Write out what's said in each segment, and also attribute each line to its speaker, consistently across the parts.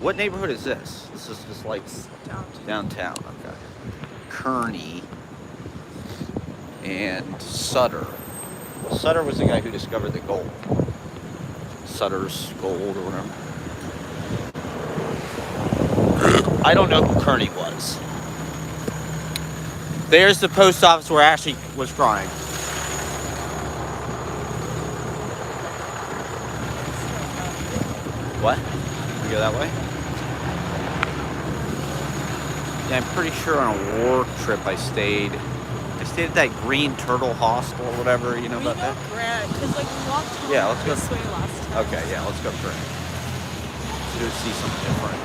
Speaker 1: What neighborhood is this? This is just like downtown. Okay. Kearney and Sutter. Sutter was the guy who discovered the gold. Sutter's Gold or whatever. I don't know who Kearney was. There's the post office where Ashley was crying. What? We go that way? Yeah, I'm pretty sure on a work trip I stayed at that Green Turtle Hostel or whatever. You know about that?
Speaker 2: Grant, because like we walked home
Speaker 1: Yeah, let's go.
Speaker 2: this way last time.
Speaker 1: Okay, yeah, let's go Grant. Let's go see something different.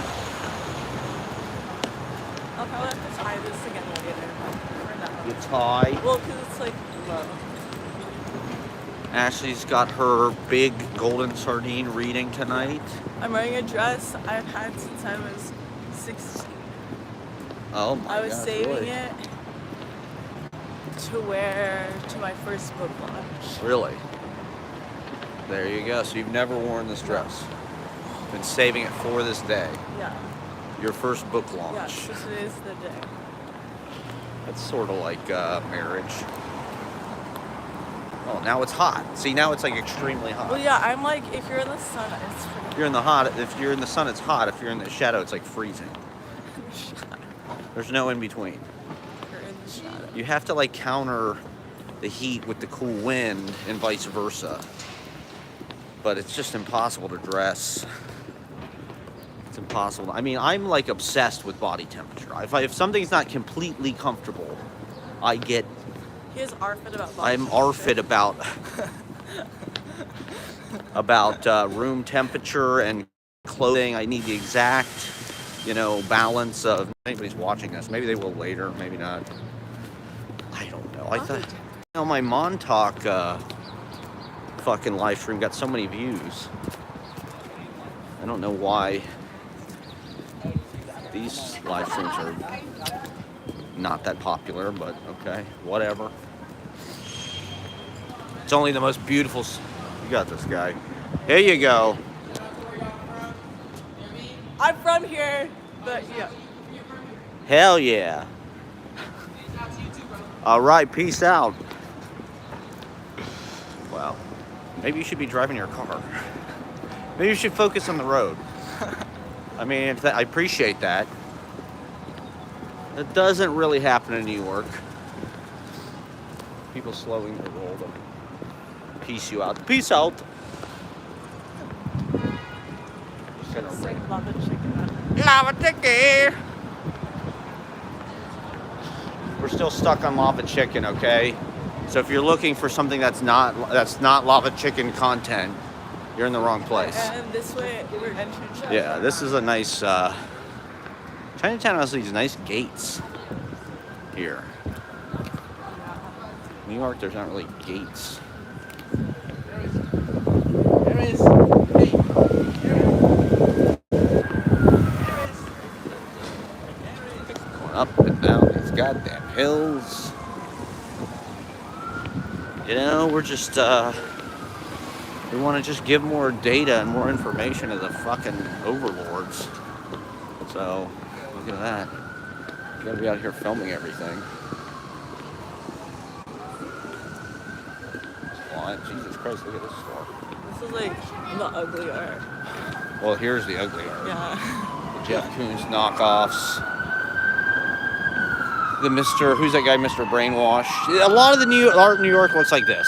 Speaker 2: I'll probably have to tie this again later. For now.
Speaker 1: You tie.
Speaker 2: Well, because it's like low.
Speaker 1: Ashley's got her big golden sardine reading tonight.
Speaker 2: I'm wearing a dress I've had since I was 16.
Speaker 1: Oh my god.
Speaker 2: I was saving
Speaker 1: really?
Speaker 2: it to wear to my first book launch.
Speaker 1: Really? There you go. So you've never worn this dress. Been saving it for this day.
Speaker 2: Yeah.
Speaker 1: Your first book
Speaker 2: Yeah,
Speaker 1: launch.
Speaker 2: so today's the day.
Speaker 1: That's sort of like marriage. Oh, now it's hot. See, now it's like extremely hot.
Speaker 2: Well, yeah, I'm like, if you're in the sun, it's pretty
Speaker 1: If you're in the hot. If you're in the sun, it's hot. If you're in the shadow, it's like freezing. There's no in between.
Speaker 2: You're in the shadow.
Speaker 1: You have to like counter the heat with the cool wind and vice versa. But it's just impossible to dress. It's impossible. I mean, I'm like obsessed with body temperature. If something's not completely comfortable, I get.
Speaker 2: He is ARFID about body
Speaker 1: I'm
Speaker 2: temperature.
Speaker 1: ARFID about room temperature and clothing. I need the exact, balance of. If anybody's watching this, maybe they will later, maybe not. I don't know. I thought, my Montauk fucking live stream got so many views. I don't know why these live streams are not that popular, but okay, whatever. It's only the most beautiful. You got this guy. Here you go.
Speaker 2: I'm from here, but yeah.
Speaker 1: Hell yeah. All right, peace out. Wow. Maybe you should be driving your car. Maybe you should focus on the road. I mean, I appreciate that. It doesn't really happen in New York. People slowing their roll to peace you out. Peace out.
Speaker 2: It's like lava chicken.
Speaker 1: Lava chicken. We're still stuck on lava chicken, okay? So if you're looking for something that's not lava chicken content, you're in the wrong place.
Speaker 2: And this way, we're entering Chinatown.
Speaker 1: Yeah, this is a nice. Chinatown has these nice gates here. New York, there's not really gates.
Speaker 3: There is.
Speaker 1: Going up and down these goddamn hills. We're just, we want to just give more data and more information to the fucking overlords. So, look at that. You gotta be out here filming everything. Jesus Christ, look at this store.
Speaker 2: This is like the ugly art.
Speaker 1: Well, here's the ugly art.
Speaker 2: Yeah.
Speaker 1: The Jeff Koons knockoffs. Who's that guy, Mr. Brainwash? A lot of the art in New York looks like this.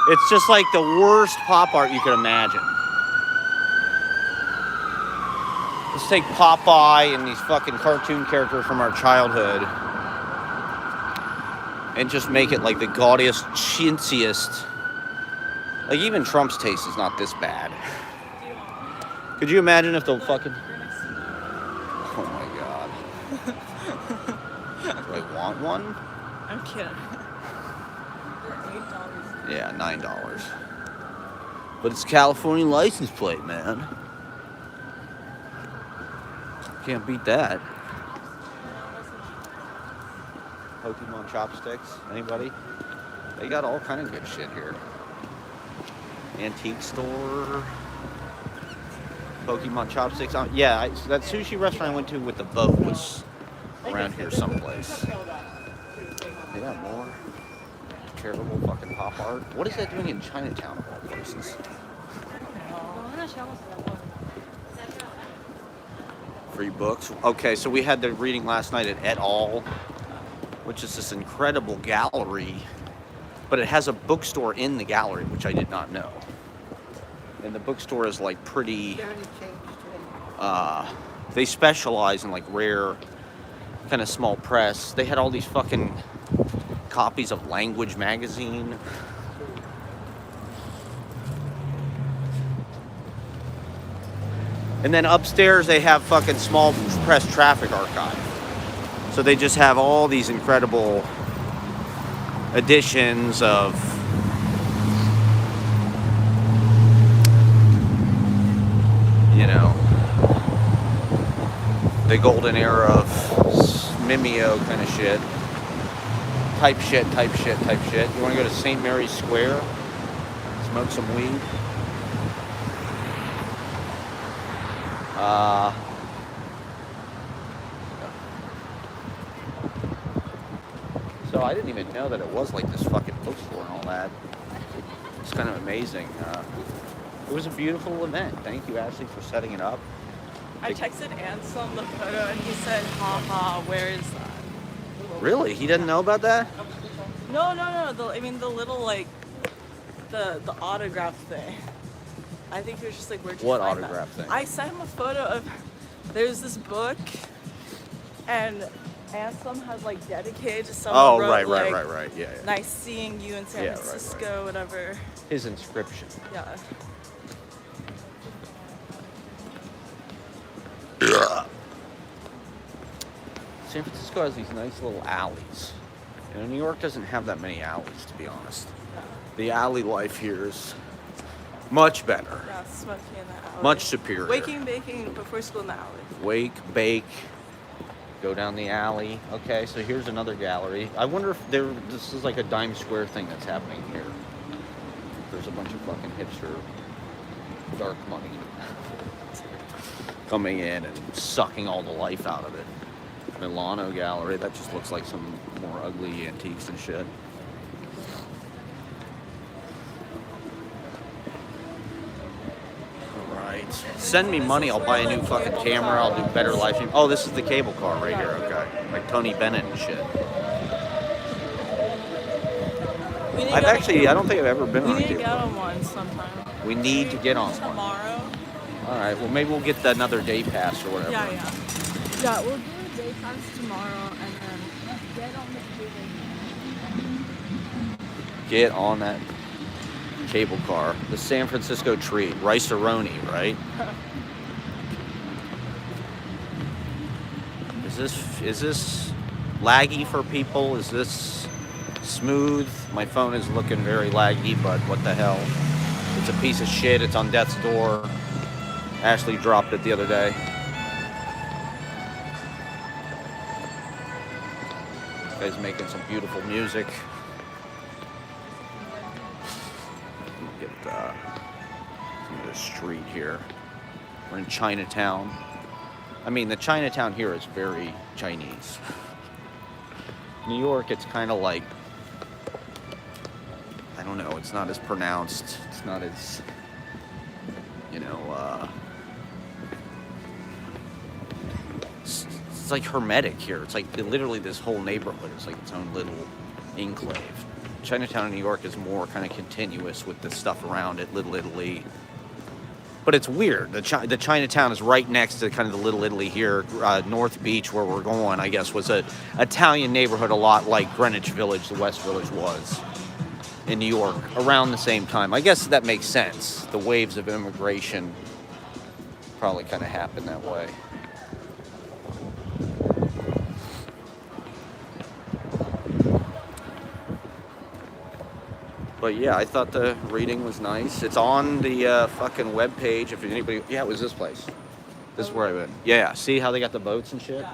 Speaker 1: It's just like the worst pop art you could imagine. Let's take Popeye and these fucking cartoon characters from our childhood and just make it like the gaudiest, chintziest. Like even Trump's taste is not this bad. Could you imagine if the fucking... Oh my god. Do I want one?
Speaker 2: I'm kidding. $8.
Speaker 1: Yeah, $9. But it's California license plate, man. Can't beat that. Pokemon chopsticks. Anybody? They got all kind of good shit here. Antique store. Pokemon chopsticks. Yeah, that sushi restaurant I went to with the boat was around here someplace. They got more terrible fucking pop art. What is that doing in Chinatown of all places? Free books. Okay, so we had the reading last night at Et al., which is this incredible gallery, but it has a bookstore in the gallery, which I did not know. And the bookstore is like pretty, they specialize in like rare, kind of small press. They had all these fucking copies of Language magazine. And then upstairs they have fucking small press traffic archive. So they just have all these incredible editions of the golden era of Mimeo kind of shit. Type shit. You want to go to St. Mary's Square? Smoke some weed? So I didn't even know that it was like this fucking bookstore and all that. It's kind of amazing. It was a beautiful event. Thank you, Ashley, for setting it up.
Speaker 2: I texted Anselm the photo and he said, haha, where is that?
Speaker 1: Really? He didn't know about that?
Speaker 2: No. The little, like, the autograph thing. I think he was just like, where'd you
Speaker 1: What
Speaker 2: find
Speaker 1: autograph
Speaker 2: that?
Speaker 1: thing?
Speaker 2: I sent him a photo of, there's this book, and Anselm has, like, dedicated to someone.
Speaker 1: Oh,
Speaker 2: wrote,
Speaker 1: right. Yeah.
Speaker 2: Nice seeing you in San
Speaker 1: Yeah,
Speaker 2: Francisco,
Speaker 1: right.
Speaker 2: whatever.
Speaker 1: His inscription.
Speaker 2: Yeah.
Speaker 1: San Francisco has these nice little alleys. New York doesn't have that many alleys, to be honest. The alley life here is much better.
Speaker 2: Yeah, smoking in the alley.
Speaker 1: Much superior.
Speaker 2: Waking, baking, before school in the alley.
Speaker 1: Wake, bake, go down the alley. Okay, so here's another gallery. I wonder if this is like a Dime Square thing that's happening here. There's a bunch of fucking hipster dark money coming in and sucking all the life out of it. Milano Gallery, that just looks like some more ugly antiques and shit. Alright. Send me money, I'll buy a new fucking camera, I'll do better live stream. Oh, this is the cable car right here, okay. Like Tony Bennett and shit. I don't think I've ever been on a
Speaker 2: We need to
Speaker 1: cable
Speaker 2: get
Speaker 1: car.
Speaker 2: on one sometime.
Speaker 1: We need to get on one.
Speaker 2: Tomorrow?
Speaker 1: Alright, well maybe we'll get another day pass or whatever.
Speaker 2: Yeah, we'll do a day pass tomorrow and then get on the cable.
Speaker 1: Get on that cable car. The San Francisco treat. Rice-A-Roni, right? Is this laggy for people? Is this smooth? My phone is looking very laggy, but what the hell? It's a piece of shit. It's on death's door. Ashley dropped it the other day. This guy's making some beautiful music. Look at the street here. We're in Chinatown. I mean, the Chinatown here is very Chinese. New York, it's kind of like, I don't know, it's not as pronounced. It's not as, it's like hermetic here. It's like literally this whole neighborhood is like its own little enclave. Chinatown in New York is more kind of continuous with the stuff around it, Little Italy. But it's weird. The Chinatown is right next to kind of the Little Italy here. North Beach, where we're going, I guess, was an Italian neighborhood, a lot like Greenwich Village, the West Village was in New York, around the same time. I guess that makes sense. The waves of immigration probably kind of happened that way. But yeah, I thought the reading was nice. It's on the fucking webpage. If anybody, yeah, it was this place. This is where I went. Yeah, see how they got the boats and shit?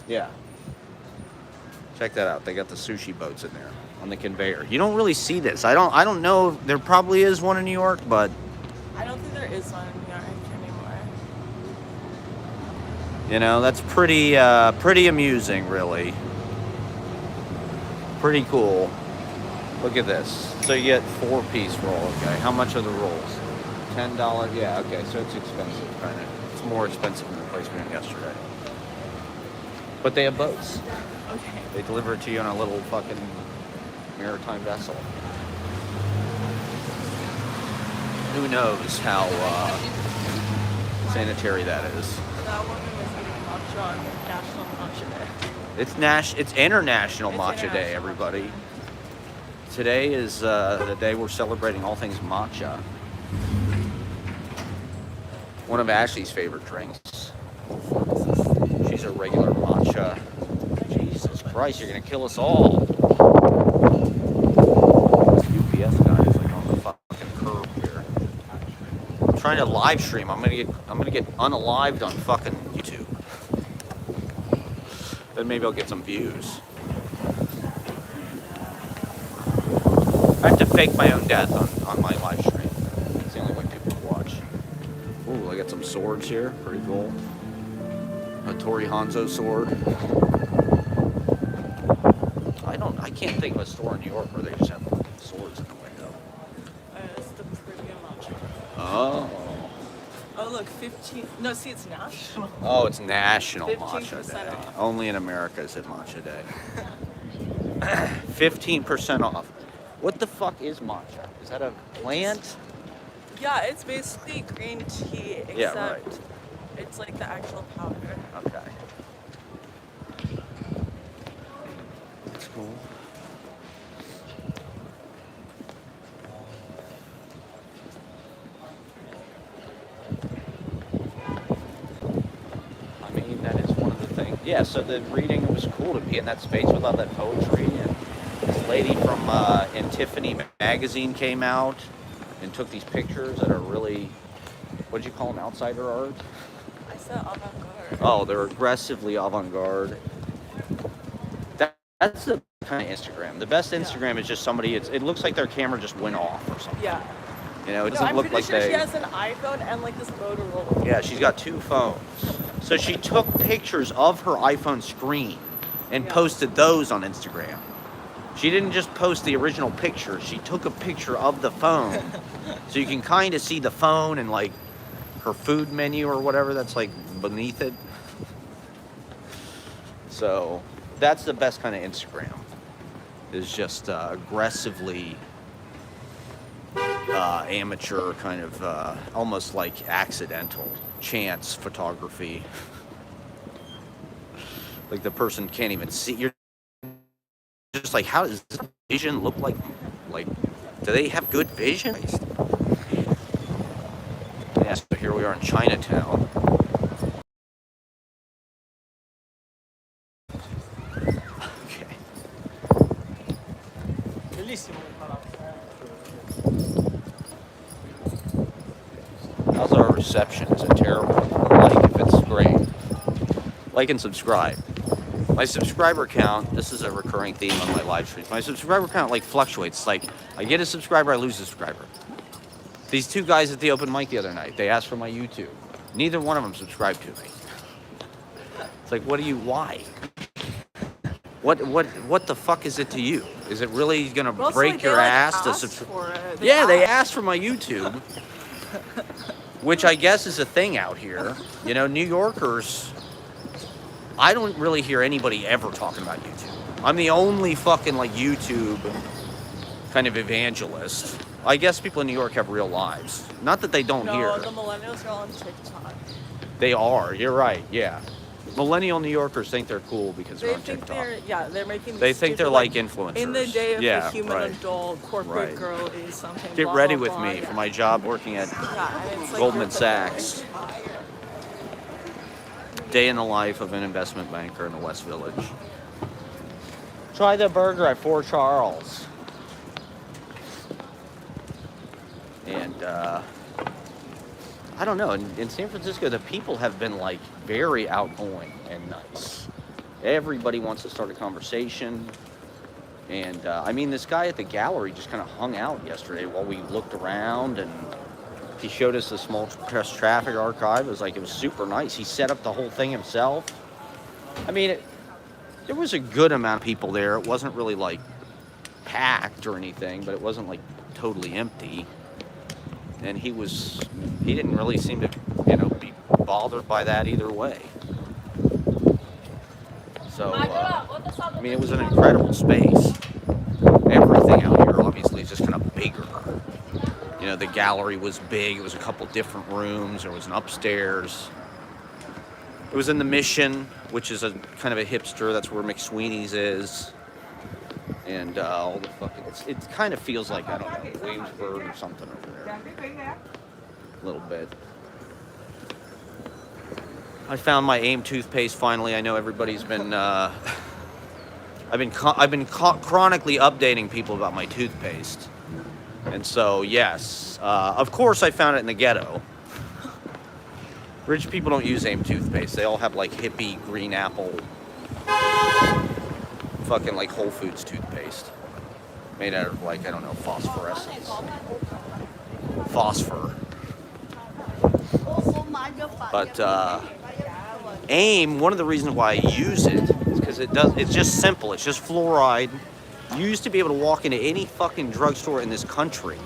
Speaker 1: Yeah. Check that out. They got the sushi boats in there on the conveyor. You don't really see this. I don't know. There probably is one in New York, but
Speaker 2: is one in New York anymore.
Speaker 1: You know, that's pretty amusing, really. Pretty cool. Look at this. So you get 4-piece roll, okay. How much are the rolls? $10? Yeah, okay, so it's expensive, kind of. It's more expensive than the place we went yesterday. But they have boats.
Speaker 2: Okay.
Speaker 1: They deliver it to you on a little fucking maritime vessel. Who knows how sanitary that is.
Speaker 2: That woman was eating matcha on National Matcha Day.
Speaker 1: It's International
Speaker 2: It's
Speaker 1: Matcha Day,
Speaker 2: International
Speaker 1: everybody.
Speaker 2: Matcha Day.
Speaker 1: Today is the day we're celebrating all things matcha. One of Ashley's favorite drinks. She's a regular matcha. Jesus Christ, you're gonna kill us all. This UPS guy is like on the fucking curb here. I'm trying to live stream. I'm gonna get unalived on fucking YouTube. Then maybe I'll get some views. I have to fake my own death on my live stream. It's the only way people watch. Ooh, I got some swords here. Pretty cool. A Tori Hanzo sword. I can't think of a store in New York where they just have swords in the window.
Speaker 2: It's the premium matcha.
Speaker 1: Oh.
Speaker 2: Oh, look, 15. No, see, it's national.
Speaker 1: Oh, it's National
Speaker 2: 15%
Speaker 1: Matcha Day.
Speaker 2: off.
Speaker 1: Only in America is it Matcha Day. 15% off. What the fuck is matcha? Is that a plant?
Speaker 2: Yeah, it's basically green tea, except
Speaker 1: Yeah, right.
Speaker 2: it's like the actual powder.
Speaker 1: Okay. That's cool. I mean, that is one of the things. Yeah, so the reading was cool to be in that space with all that poetry. And this lady from Tiffany magazine came out and took these pictures that are really, what did you call them, outsider art?
Speaker 2: I said avant-garde.
Speaker 1: Oh, they're aggressively avant-garde. That's the kind of Instagram. The best Instagram is just somebody, it looks like their camera just went off or something.
Speaker 2: Yeah.
Speaker 1: You know, it
Speaker 2: No,
Speaker 1: doesn't
Speaker 2: I'm
Speaker 1: look
Speaker 2: pretty
Speaker 1: like
Speaker 2: sure
Speaker 1: they...
Speaker 2: she has an iPhone and like this Motorola.
Speaker 1: Yeah, she's got 2 phones. So she took pictures of her iPhone screen and posted those on Instagram. She didn't just post the original picture. She took a picture of the phone. So you can kind of see the phone and like her food menu or whatever that's like beneath it. So that's the best kind of Instagram. Is just aggressively amateur, kind of almost like accidental chance photography. Like the person can't even see. You're just like, how does this vision look like? Like, do they have good vision? Yeah, so here we are in Chinatown. Okay. How's our reception? Is it terrible? Like if it's great. Like and subscribe. My subscriber count, this is a recurring theme on my live streams. My subscriber count like fluctuates. Like I get a subscriber, I lose a subscriber. These 2 guys at the open mic the other night, they asked for my YouTube. Neither one of them subscribed to me. It's like, why? What the fuck is it to you? Is it really gonna break your ass to subscribe? Yeah, they asked for my YouTube. Which I guess is a thing out here. You know, New Yorkers, I don't really hear anybody ever talking about YouTube. I'm the only fucking like YouTube kind of evangelist. I guess people in New York have real lives. Not that they don't hear.
Speaker 2: No, the millennials are on TikTok.
Speaker 1: They are. You're right. Yeah. Millennial New Yorkers think they're cool because they're on TikTok.
Speaker 2: They're making.
Speaker 1: They think they're like influencers.
Speaker 2: In the day of
Speaker 1: yeah,
Speaker 2: a human
Speaker 1: right.
Speaker 2: adult, corporate
Speaker 1: Right.
Speaker 2: girl is something.
Speaker 1: Get
Speaker 2: blah,
Speaker 1: ready
Speaker 2: blah,
Speaker 1: with
Speaker 2: blah,
Speaker 1: me
Speaker 2: yeah.
Speaker 1: for my job working at
Speaker 2: Yeah, and it's like
Speaker 1: Goldman
Speaker 2: you're the-
Speaker 1: Sachs. Day in the life of an investment banker in the West Village. Try the burger at Fort Charles. And I don't know. In San Francisco, the people have been like very outgoing and nice. Everybody wants to start a conversation. And I mean, this guy at the gallery just kind of hung out yesterday while we looked around and He showed us the small press traffic archive. It was super nice. He set up the whole thing himself. I mean, there was a good amount of people there. It wasn't really like packed or anything, but it wasn't like totally empty. And he didn't really seem to, be bothered by that either way. So, I mean, it was an incredible space. Everything out here obviously is just kind of bigger. The gallery was big. It was a couple different rooms. There was an upstairs. It was in the Mission, which is a kind of a hipster. That's where McSweeney's is. And all the fucking... It kind of feels like, I don't know, Williamsburg or something over there. A little bit. I found my AIM toothpaste finally. I know everybody's been... I've been chronically updating people about my toothpaste. And so, yes, of course I found it in the ghetto. Rich people don't use AIM toothpaste. They all have like hippie green apple, fucking like Whole Foods toothpaste. Made out of like, I don't know, phosphorescence. Phosphor. But AIM, one of the reasons why I use it is because it's just simple. It's just fluoride. You used to be able to walk into any fucking drugstore in this country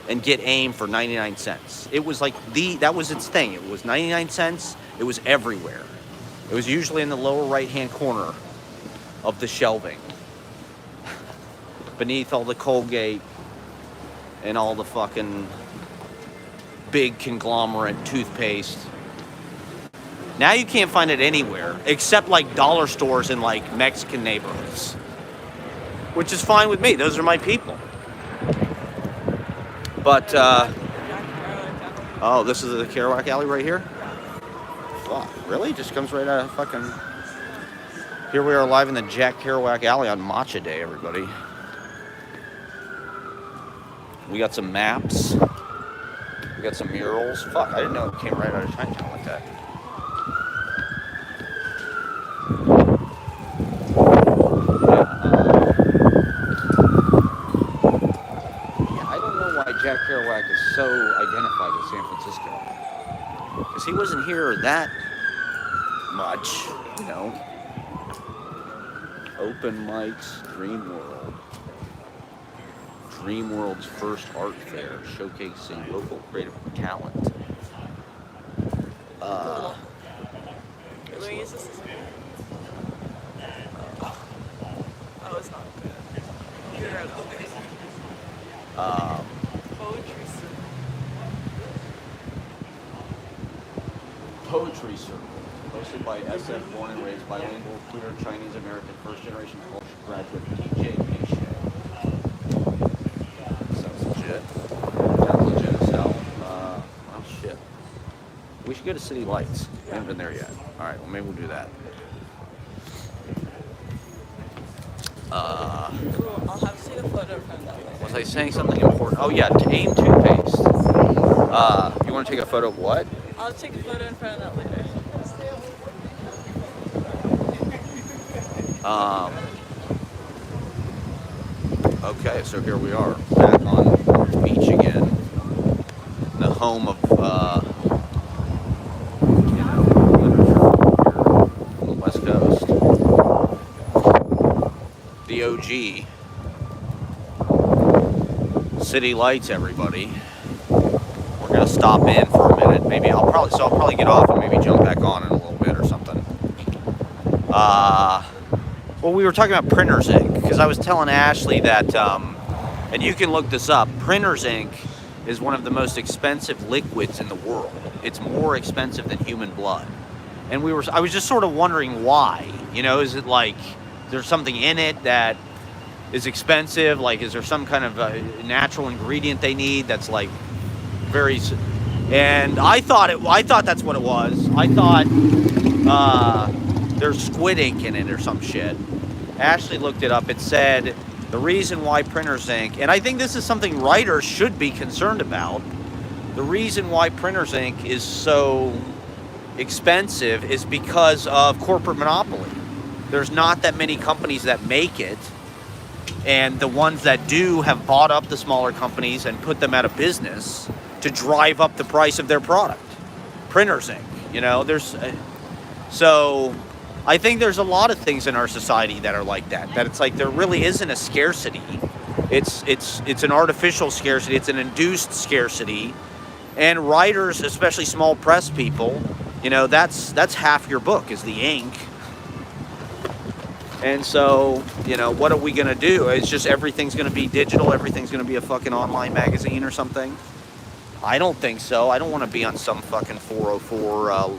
Speaker 1: and get AIM for 99 cents. It was like that was its thing. It was 99 cents. It was everywhere. It was usually in the lower right-hand corner of the shelving, beneath all the Colgate and all the fucking big conglomerate toothpaste. Now you can't find it anywhere except like dollar stores in like Mexican neighborhoods. Which is fine with me. Those are my people. But, oh, this is the Kerouac Alley right here? Fuck, really? Just comes right out of fucking... Here we are live in the Jack Kerouac Alley on Matcha Day, everybody. We got some maps. We got some murals. Fuck, I didn't know it came right out of Chinatown like that. Jack Kerouac is so identified with San Francisco because he wasn't here that much, Open mics, Dreamworld's first art fair showcasing local creative talent.
Speaker 2: Louis, is this? Oh, it's not good. You're right.
Speaker 1: Poetry Circle, hosted by SF born and raised bilingual, queer, Chinese American, first generation culture graduate TJ Pache. Sounds legit. Sounds legit as hell. Oh shit. We should go to City Lights. We haven't been there yet. Alright, well maybe we'll do that.
Speaker 2: Cool. I'll have to take a photo from that.
Speaker 1: Was I saying something important? Oh yeah, AIM toothpaste. You want to take a photo of what?
Speaker 2: I'll take a photo in front of that later.
Speaker 1: Okay, so here we are, back on North Beach again. The home of, on the West Coast. The OG. City Lights, everybody. We're gonna stop in for a minute. Maybe I'll probably get off and maybe jump back on in a little bit or something. Well, we were talking about Printers Ink because I was telling Ashley that, and you can look this up. Printers Ink is one of the most expensive liquids in the world. It's more expensive than human blood, and I was just sort of wondering why. Is it like there's something in it that is expensive? Like, is there some kind of natural ingredient they need that's like very? And I thought that's what it was. I thought there's squid ink in it or some shit. Ashley looked it up. It said the reason why Printers Ink, and I think this is something writers should be concerned about. The reason why Printers Ink is so expensive is because of corporate monopoly. There's not that many companies that make it, and the ones that do have bought up the smaller companies and put them out of business. to drive up the price of their product. Printer's ink, you know, so I think there's a lot of things in our society that are like that. That it's like there really isn't a scarcity. It's an artificial scarcity. It's an induced scarcity. And writers, especially small press people, you know, that's half your book is the ink. And so, you know, what are we going to do? It's just everything's going to be digital. Everything's going to be a fucking online magazine or something. I don't think so. I don't want to be on some fucking 404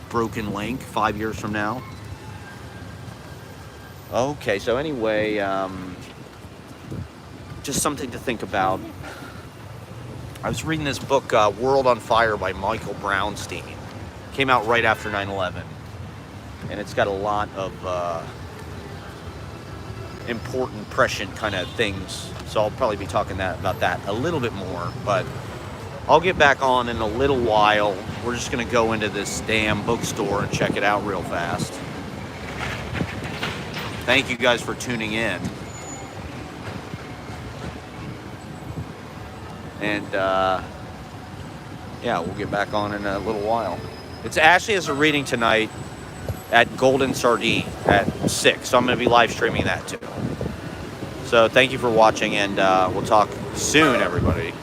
Speaker 1: broken link 5 years from now. Okay, so anyway, just something to think about. I was reading this book, World on Fire by Michael Brownstein. Came out right after 9/11. And it's got a lot of important, prescient kind of things. So I'll probably be talking about that a little bit more. But I'll get back on in a little while. We're just going to go into this damn bookstore and check it out real fast. Thank you guys for tuning in. And, yeah, we'll get back on in a little while. It's Ashley has a reading tonight at Golden Sardine at 6. So I'm going to be live streaming that too. So thank you for watching, and we'll talk soon, everybody.